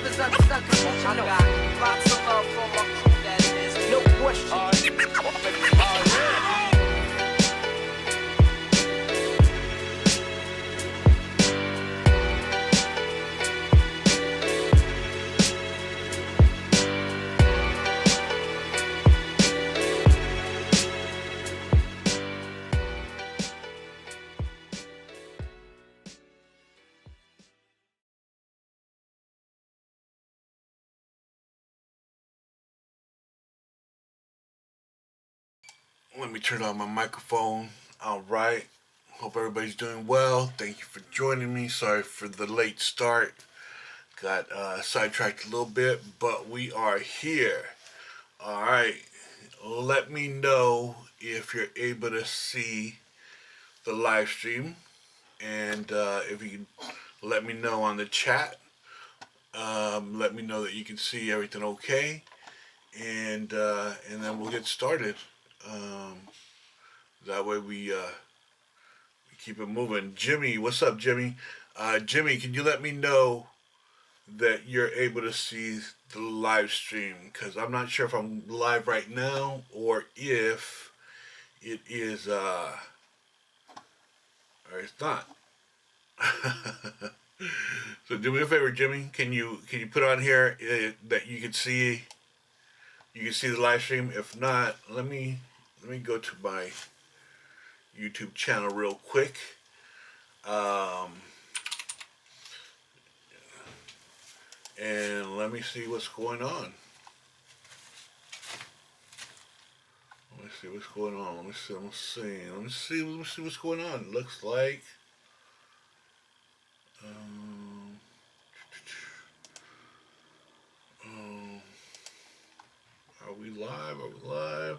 Brothers unconventional. Lots of love for my crew, that is. No question. Let me turn on my microphone. All right. Hope everybody's doing well. Thank you for joining me. Sorry for the late start. Got sidetracked a little bit, but we are here. All right. Let me know if you're able to see the live stream, and if you can let me know on the chat. Let me know that you can see everything okay, and then we'll get started. Um, that way we keep it moving. Jimmy, what's up, Jimmy? Jimmy, can you let me know that you're able to see the live stream? Because I'm not sure if I'm live right now or if it is, or it's not. So do me a favor, Jimmy. Can you put on here that you can see the live stream? If not, let me go to my YouTube channel real quick. And let me see what's going on. Let me see what's going on. Let me see what's going on. It looks like um, um, are we live? Are we live?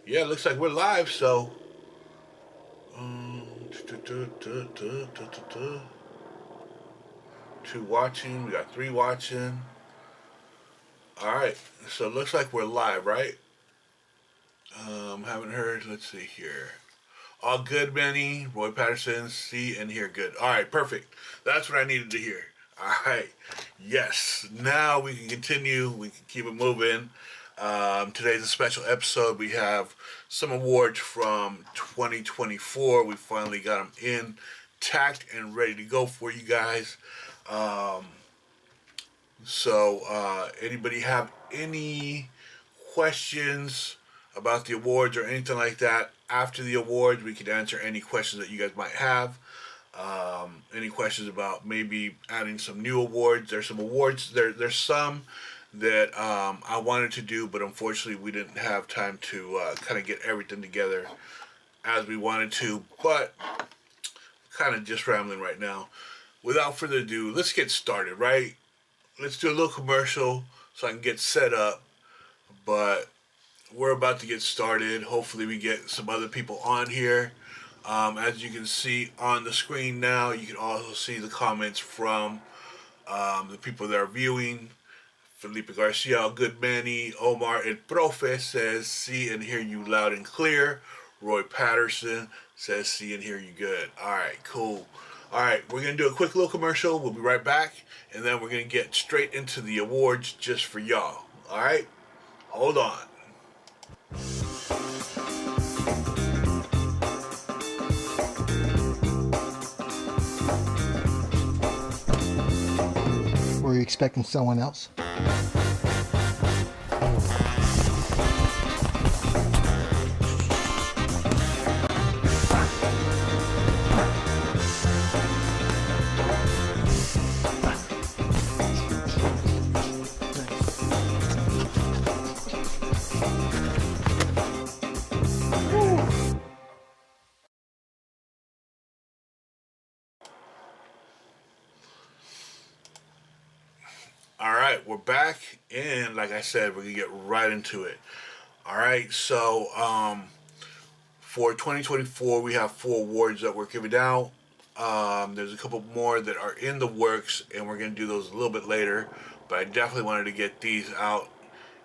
Yeah, it looks like we're live, so um, two watching, we got three watching. Alright, so it looks like we're live, right? Haven't heard, let's see here. All good, Benny. Roy Patterson, see and hear good. Alright, perfect. That's what I needed to hear. Alright, yes. Now we can continue. We can keep it moving. Today's a special episode. We have some awards from 2024. We finally got them intact and ready to go for you guys. Anybody have any questions about the awards or anything like that? After the awards, we could answer any questions that you guys might have. Any questions about maybe adding some new awards? There's some awards. There's some that I wanted to do, but unfortunately we didn't have time to kind of get everything together as we wanted to. But kind of just rambling right now. Without further ado, let's get started, right? Let's do a little commercial so I can get set up. But we're about to get started. Hopefully we get some other people on here. As you can see on the screen now, you can also see the comments from the people that are viewing. Felipe Garcia, Good Manny, Omar, and Profe says, see and hear you loud and clear. Roy Patterson says, see and hear you good. All right, cool. All right, we're going to do a quick little commercial. We'll be right back, and then we're going to get straight into the awards just for y'all. All right? Hold on. Were you expecting someone else? All right, we're back, and like I said, we're gonna get right into it. All right, so for 2024, we have 4 awards that we're giving out. There's a couple more that are in the works, and we're gonna do those a little bit later. But I definitely wanted to get these out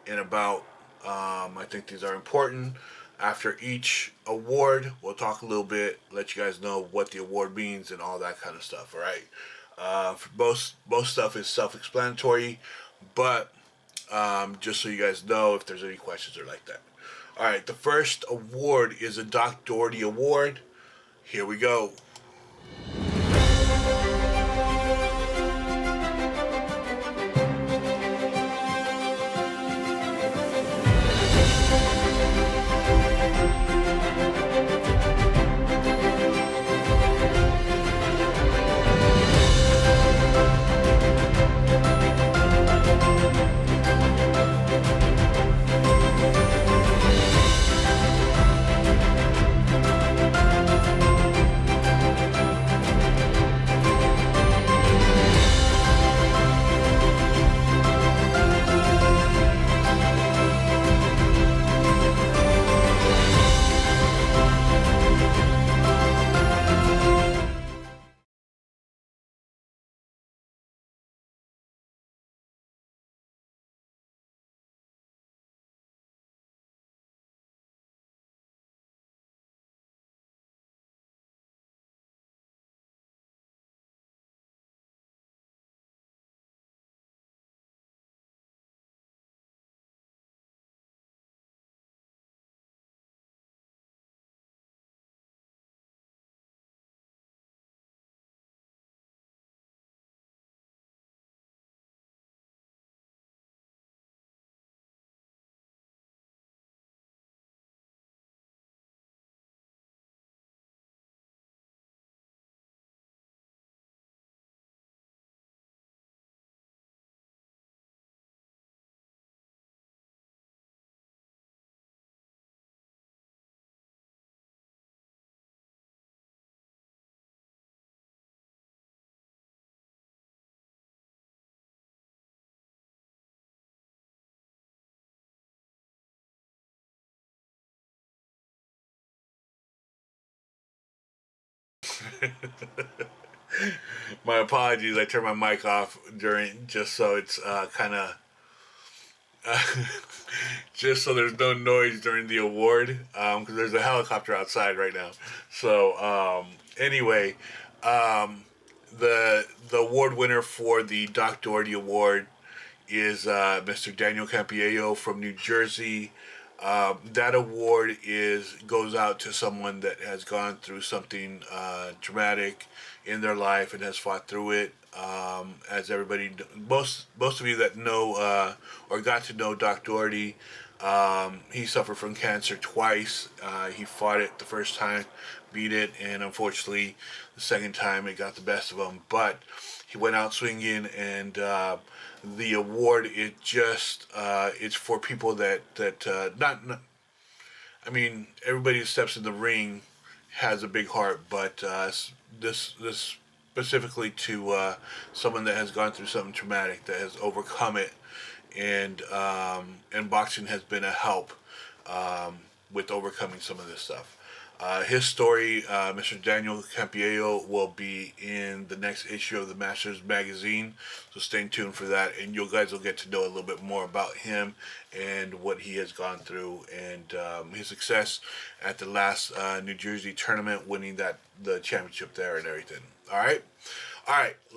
and about. I think these are important. After each award, we'll talk a little bit, let you guys know what the award means and all that kind of stuff. All right. For most stuff is self-explanatory, but just so you guys know if there's any questions or like that. All right, the first award is a Doc Doherty Award. Here we go. My apologies. I turned my mic off during just so it's kind of just so there's no noise during the award because there's a helicopter outside right now. So anyway, the award winner for the Doc Doherty Award is Mr. Daniel Campiello from New Jersey. That award goes out to someone that has gone through something dramatic in their life and has fought through it. As everybody, most of you that know or got to know Doc Doherty, he suffered from cancer twice. He fought it the first time, beat it, and unfortunately, the second time it got the best of him. But he went out swinging, and the award it's for people that not I mean, everybody who steps in the ring has a big heart, but this specifically to someone that has gone through something traumatic, that has overcome it, and boxing has been a help with overcoming some of this stuff. His story, Mr. Daniel Campiello, will be in the next issue of the Masters magazine, so stay tuned for that, and you guys will get to know a little bit more about him and what he has gone through, and his success at the last New Jersey tournament, winning the championship there and everything. All right.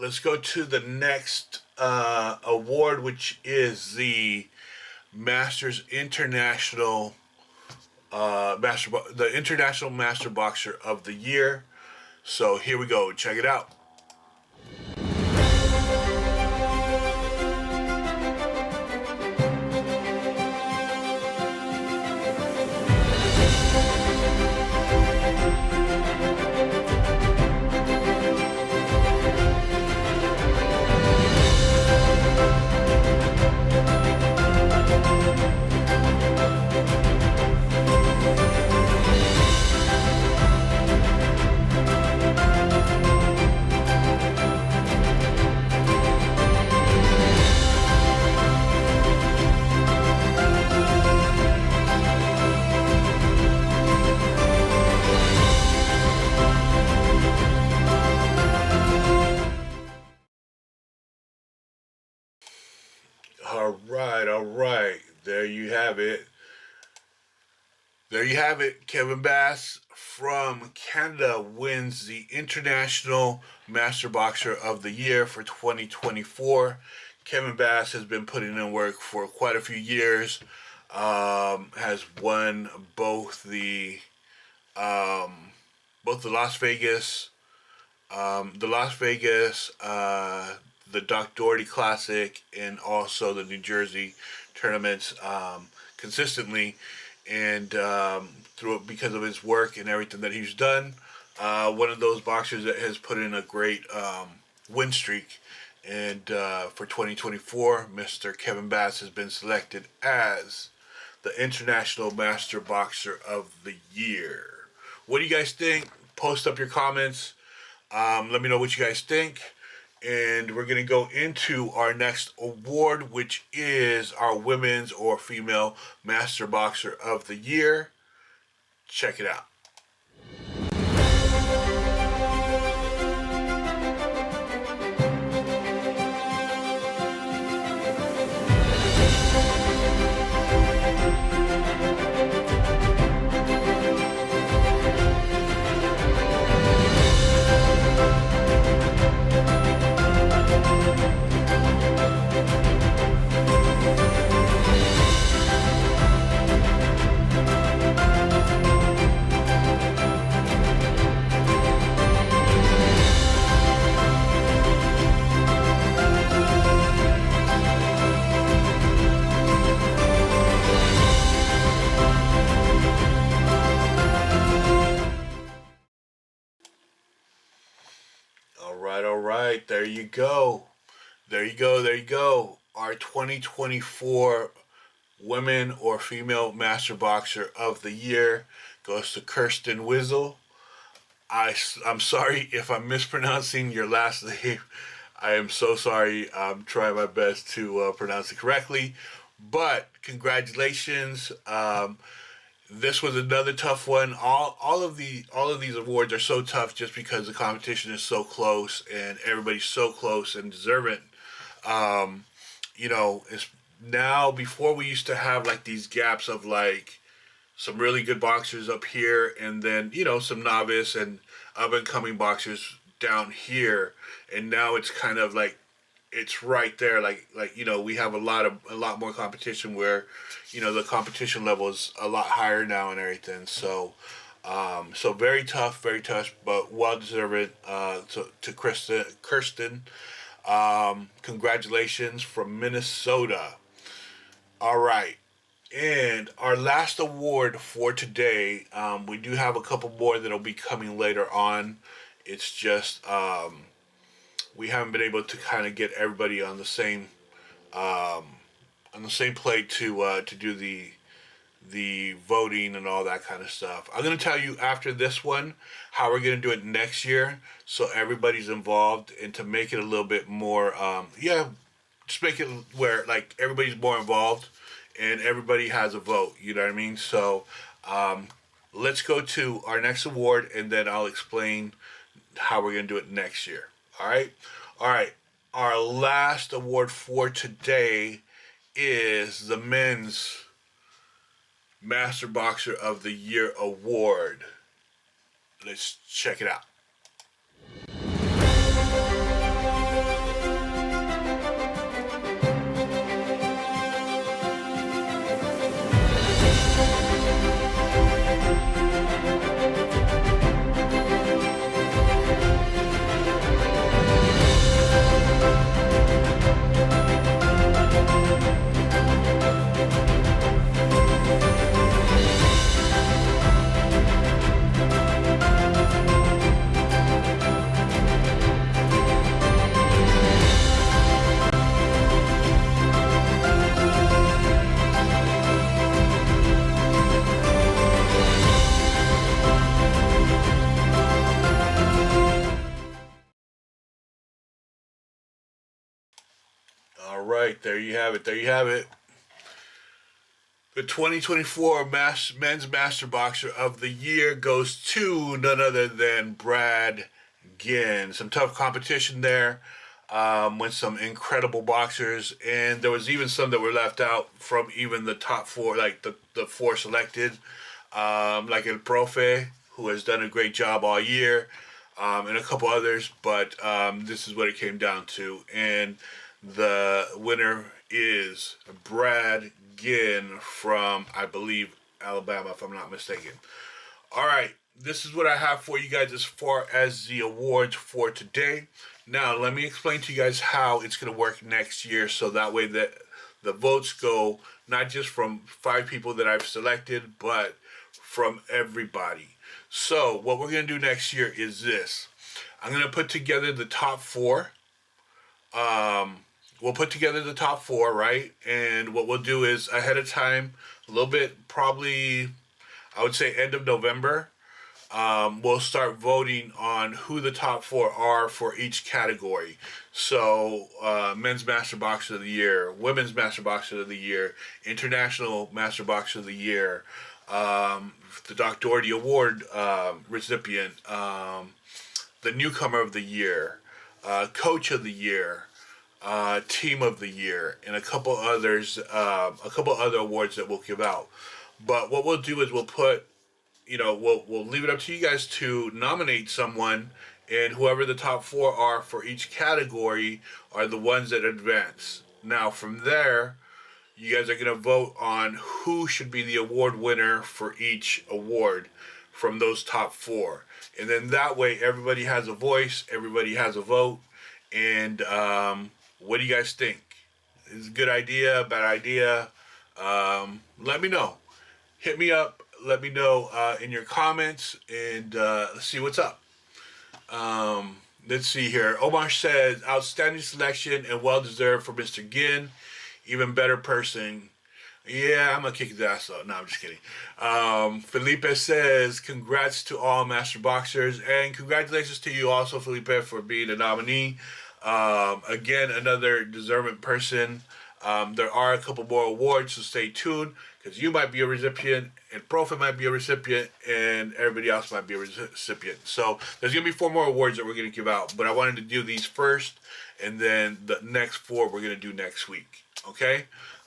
Let's go to the next award, which is the Masters International. The International Master Boxer of the Year. So here we go. Check it out. All right. There you have it. There you have it. Kevin Bass from Canada wins the International Master Boxer of the Year for 2024. Kevin Bass has been putting in work for quite a few years. Has won both the Las Vegas, the Doc Doherty Classic, and also the New Jersey tournaments consistently, and through because of his work and everything that he's done. One of those boxers that has put in a great win streak. And for 2024, Mr. Kevin Bass has been selected as the International Master Boxer of the Year. What do you guys think? Post up your comments. Let me know what you guys think. And we're going to go into our next award, which is our Women's or Female Master Boxer of the Year. Check it out. All right. There you go. There you go. There you go. Our 2024 Women or Female Master Boxer of the Year goes to Kirsten Wiesel. I'm sorry if I'm mispronouncing your last name. I am so sorry. I'm trying my best to pronounce it correctly. But congratulations. This was another tough one. All of these awards are so tough just because the competition is so close and everybody's so close and deserving. It's now, before we used to have like these gaps of like some really good boxers up here and then some novice and up and coming boxers down here, and now it's kind of like it's right there, we have a lot more competition where the competition level is a lot higher now and everything. So very tough, but well deserved to Kirsten. Congratulations from Minnesota. All right. And our last award for today, we do have a couple more that'll be coming later on. It's just we haven't been able to kind of get everybody on the same plate to do the voting and all that kind of stuff. I'm going to tell you after this one how we're going to do it next year, so everybody's involved, and to make it a little bit more just make it where like everybody's more involved and everybody has a vote, you know what I mean? So let's go to our next award, and then I'll explain how we're going to do it next year. All right. Our last award for today is the Men's Master Boxer of the Year award. Let's check it out. All right, there you have it. The 2024 Men's Master Boxer of the Year goes to none other than Brad Ginn. Some tough competition there with some incredible boxers, and there was even some that were left out from even the top four, like the four selected. like El Profe, who has done a great job all year, and a couple others. But this is what it came down to, and the winner is Brad Ginn from, I believe, Alabama, if I'm not mistaken. All right, this is what I have for you guys as far as the awards for today. Now, let me explain to you guys how it's going to work next year, so that way that the votes go not just from 5 people that I've selected, but from everybody. So, what we're going to do next year is this. I'm going to put together the top 4. We'll put together the top 4, right? And what we'll do is ahead of time, a little bit, probably, I would say end of November, we'll start voting on who the top 4 are for each category. So, men's master boxer of the year, women's master boxer of the year, international master boxer of the year, the Doc Doherty Award recipient, the newcomer of the year, coach of the year, team of the year, and a couple others, a couple other awards that we'll give out. But what we'll do is we'll put, we'll leave it up to you guys to nominate someone, and whoever the top 4 are for each category are the ones that advance. Now, from there, you guys are going to vote on who should be the award winner for each award from those top 4. And then that way, everybody has a voice, everybody has a vote. And what do you guys think? Is it a good idea, bad idea? Let me know. Hit me up. Let me know in your comments, and let's see what's up. Let's see here. Omar says, outstanding selection and well-deserved for Mr. Ginn. Even better person. Yeah, I'm going to kick his ass though. No, I'm just kidding. Felipe says, congrats to all Master Boxers. And congratulations to you also, Felipe, for being a nominee. Again, another deserving person. There are a couple more awards, so stay tuned, because you might be a recipient, and Profit might be a recipient, and everybody else might be a recipient. So there's going to be 4 more awards that we're going to give out, but I wanted to do these first, and then the next 4 we're going to do next week. Okay?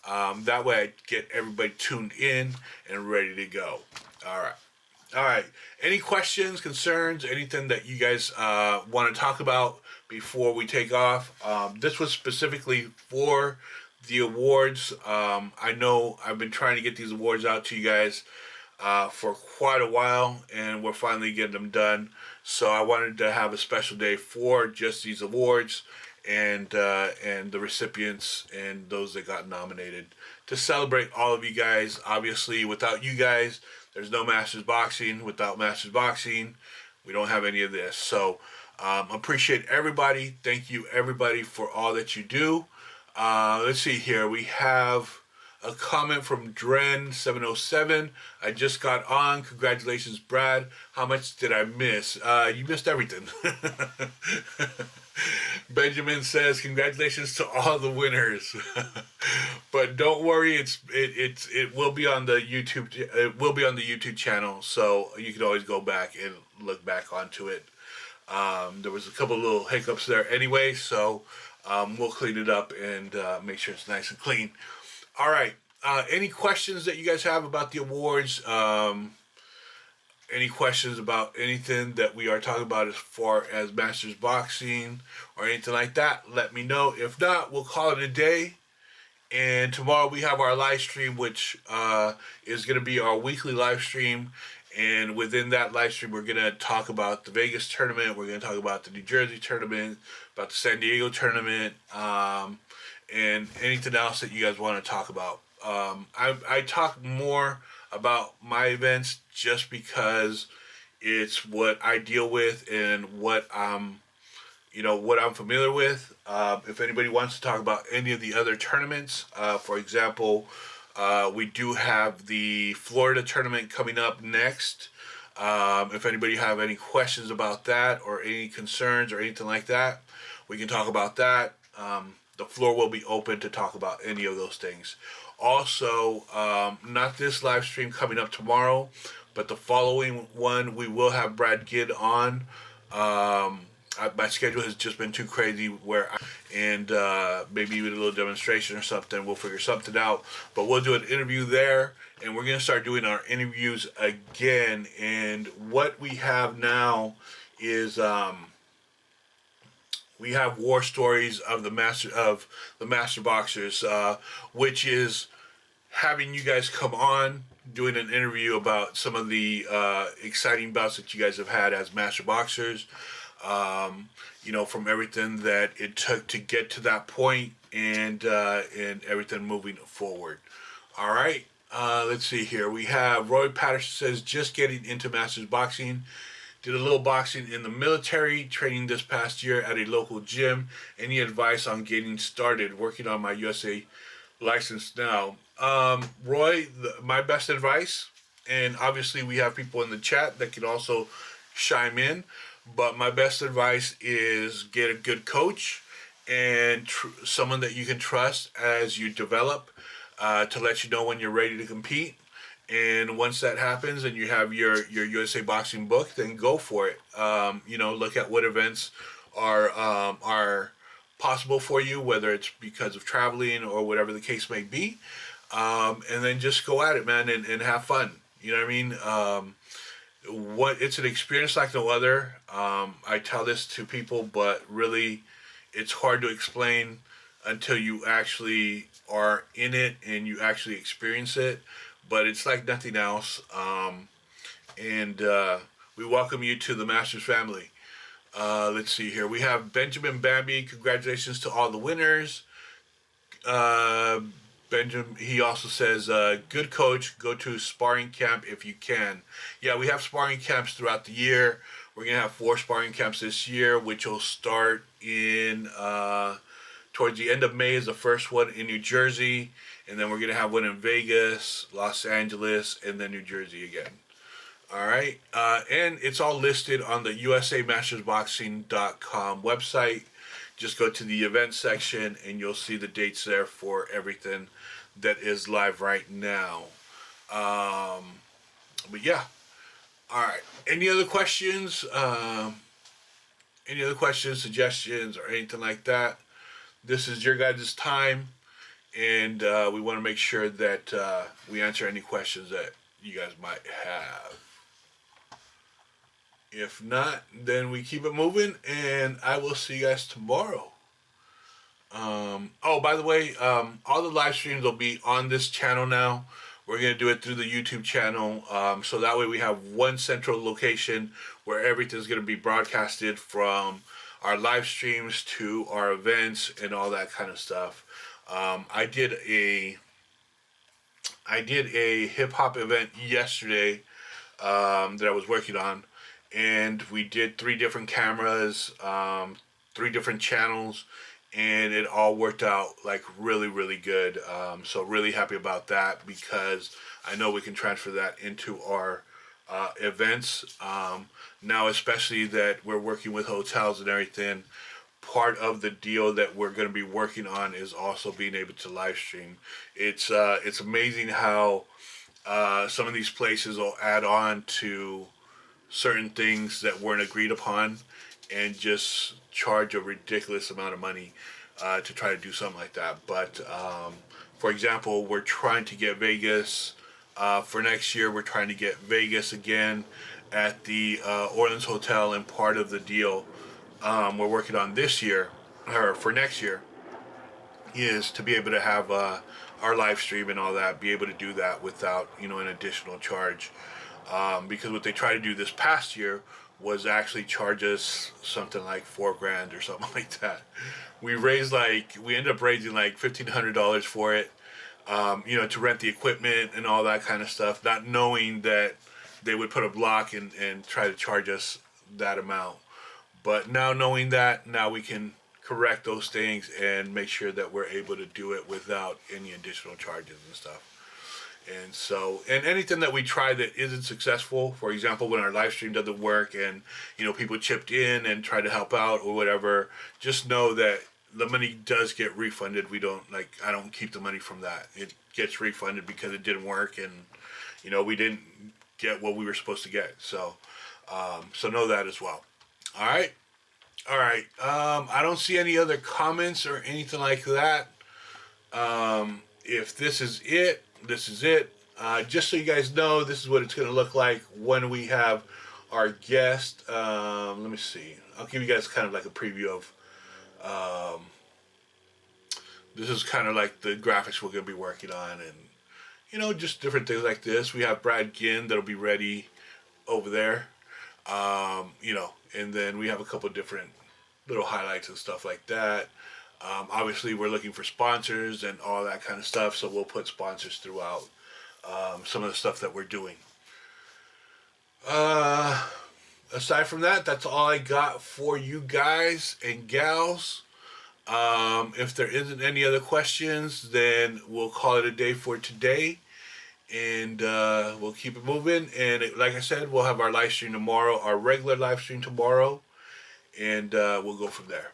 That way I get everybody tuned in and ready to go. All right. Any questions, concerns, anything that you guys want to talk about before we take off? This was specifically for the awards. I know I've been trying to get these awards out to you guys for quite a while, and we're finally getting them done. So I wanted to have a special day for just these awards and the recipients and those that got nominated, to celebrate all of you guys. Obviously, without you guys, there's no Masters Boxing. Without Masters Boxing, we don't have any of this. So appreciate everybody. Thank you, everybody, for all that you do. Let's see here. We have a comment from Dren707. I just got on. Congratulations, Brad. How much did I miss? You missed everything. Benjamin says, congratulations to all the winners. But don't worry, it will be on the YouTube. It will be on the YouTube channel, so you can always go back and look back onto it. There was a couple little hiccups there anyway, so we'll clean it up and make sure it's nice and clean. All right. Any questions that you guys have about the awards? Any questions about anything that we are talking about as far as Masters Boxing or anything like that? Let me know. If not, we'll call it a day. And tomorrow we have our live stream, which is going to be our weekly live stream. And within that live stream, we're going to talk about the Vegas tournament. We're going to talk about the New Jersey tournament, about the San Diego tournament, and anything else that you guys want to talk about. I talk more about my events just because it's what I deal with and what I'm familiar with. If anybody wants to talk about any of the other tournaments, for example, we do have the Florida tournament coming up next. If anybody have any questions about that or any concerns or anything like that, we can talk about that. The floor will be open to talk about any of those things. Also, not this live stream coming up tomorrow, but the following one, we will have Brad Ginn on. I my schedule has just been too crazy and maybe even a little demonstration or something. We'll figure something out. But we'll do an interview there, and we're going to start doing our interviews again. And what we have now is we have war stories of the master boxers, which is having you guys come on, doing an interview about some of the exciting bouts that you guys have had as master boxers. From everything that it took to get to that point, and everything moving forward. All right. Let's see here. We have Roy Patterson says, just getting into masters boxing. Did a little boxing in the military, training this past year at a local gym. Any advice on getting started? Working on my USA license now. Roy, my best advice, and obviously we have people in the chat that can also chime in, but my best advice is get a good coach and someone that you can trust as you develop, to let you know when you're ready to compete. And once that happens and you have your USA boxing book, then go for it. Look at what events are possible for you, whether it's because of traveling or whatever the case may be. And then just go at it, man, and have fun. You know what I mean? It's an experience like no other. I tell this to people, but really it's hard to explain until you actually are in it and you actually experience it. But it's like nothing else. And we welcome you to the Masters family. Let's see here. We have Benjamin Bambi. Congratulations to all the winners. Benjamin, he also says, good coach, go to sparring camp if you can. Yeah, we have sparring camps throughout the year. We're going to have 4 sparring camps this year, which will start in towards the end of May is the first one in New Jersey. And then we're going to have one in Vegas, Los Angeles, and then New Jersey again. All right. And it's all listed on the USAMastersBoxing.com website. Just go to the event section and you'll see the dates there for everything that is live right now. But yeah. All right. Any other questions? Suggestions, or anything like that? This is your guys' time. And we want to make sure that we answer any questions that you guys might have. If not, then we keep it moving, and I will see you guys tomorrow. By the way, all the live streams will be on this channel now. We're going to do it through the YouTube channel, so that way we have one central location where everything's going to be broadcasted, from our live streams to our events and all that kind of stuff. I did a hip hop event yesterday that I was working on, and we did 3 different cameras, 3 different channels, and it all worked out like really, really good. So really happy about that, because I know we can transfer that into our events now, especially that we're working with hotels and everything. Part of the deal that we're going to be working on is also being able to live stream. It's amazing how some of these places will add on to certain things that weren't agreed upon and just charge a ridiculous amount of money to try to do something like that. But for example, we're trying to get Vegas for next year. We're trying to get Vegas again at the Orleans Hotel, and part of the deal we're working on this year, or for next year, is to be able to have our live stream and all that, be able to do that without an additional charge. Because what they tried to do this past year was actually charge us something like $4,000 or something like that. We ended up raising like $1,500 for it, to rent the equipment and all that kind of stuff, not knowing that they would put a block and try to charge us that amount. But now knowing that, now we can correct those things and make sure that we're able to do it without any additional charges and stuff. And so, and anything that we try that isn't successful, for example, when our live stream doesn't work and, people chipped in and tried to help out or whatever, just know that the money does get refunded. I don't keep the money from that. It gets refunded because it didn't work and, we didn't get what we were supposed to get. So, so know that as well. All right. All right. I don't see any other comments or anything like that. If this is it, this is it. Just so you guys know, this is what it's going to look like when we have our guest. Let me see. I'll give you guys kind of like a preview of. This is kind of like the graphics we're going to be working on, and just different things like this. We have Brad Ginn that'll be ready over there. And then we have a couple different little highlights and stuff like that. Obviously, we're looking for sponsors and all that kind of stuff, so we'll put sponsors throughout some of the stuff that we're doing. Aside from that, that's all I got for you guys and gals. If there isn't any other questions, then we'll call it a day for today. And we'll keep it moving. And like I said, we'll have our live stream tomorrow, our regular live stream tomorrow. And we'll go from there.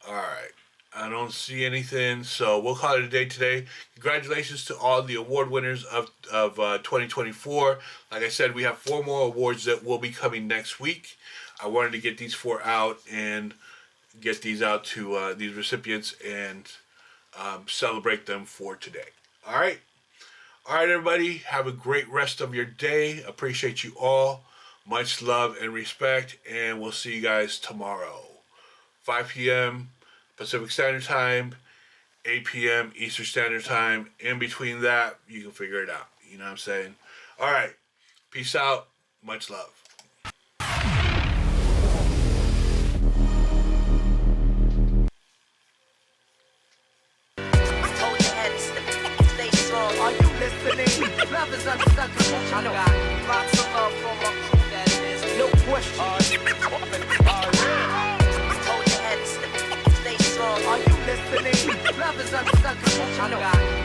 All right. I don't see anything, so we'll call it a day today. Congratulations to all the award winners of 2024. Like I said, we have 4 more awards that will be coming next week. I wanted to get these 4 out and get these out to these recipients and celebrate them for today. All right. All right, everybody. Have a great rest of your day. Appreciate you all. Much love and respect, and we'll see you guys tomorrow. 5 p.m. Pacific Standard Time, 8 p.m. Eastern Standard Time. In between that, you can figure it out. You know what I'm saying? All right. Peace out. Much love. Hold your head, stay strong. Are you listening? Love is unstuck. I got lots of love for my crew, that is no question. Hold your head, stay strong. Are you listening? Love is unstuck. I got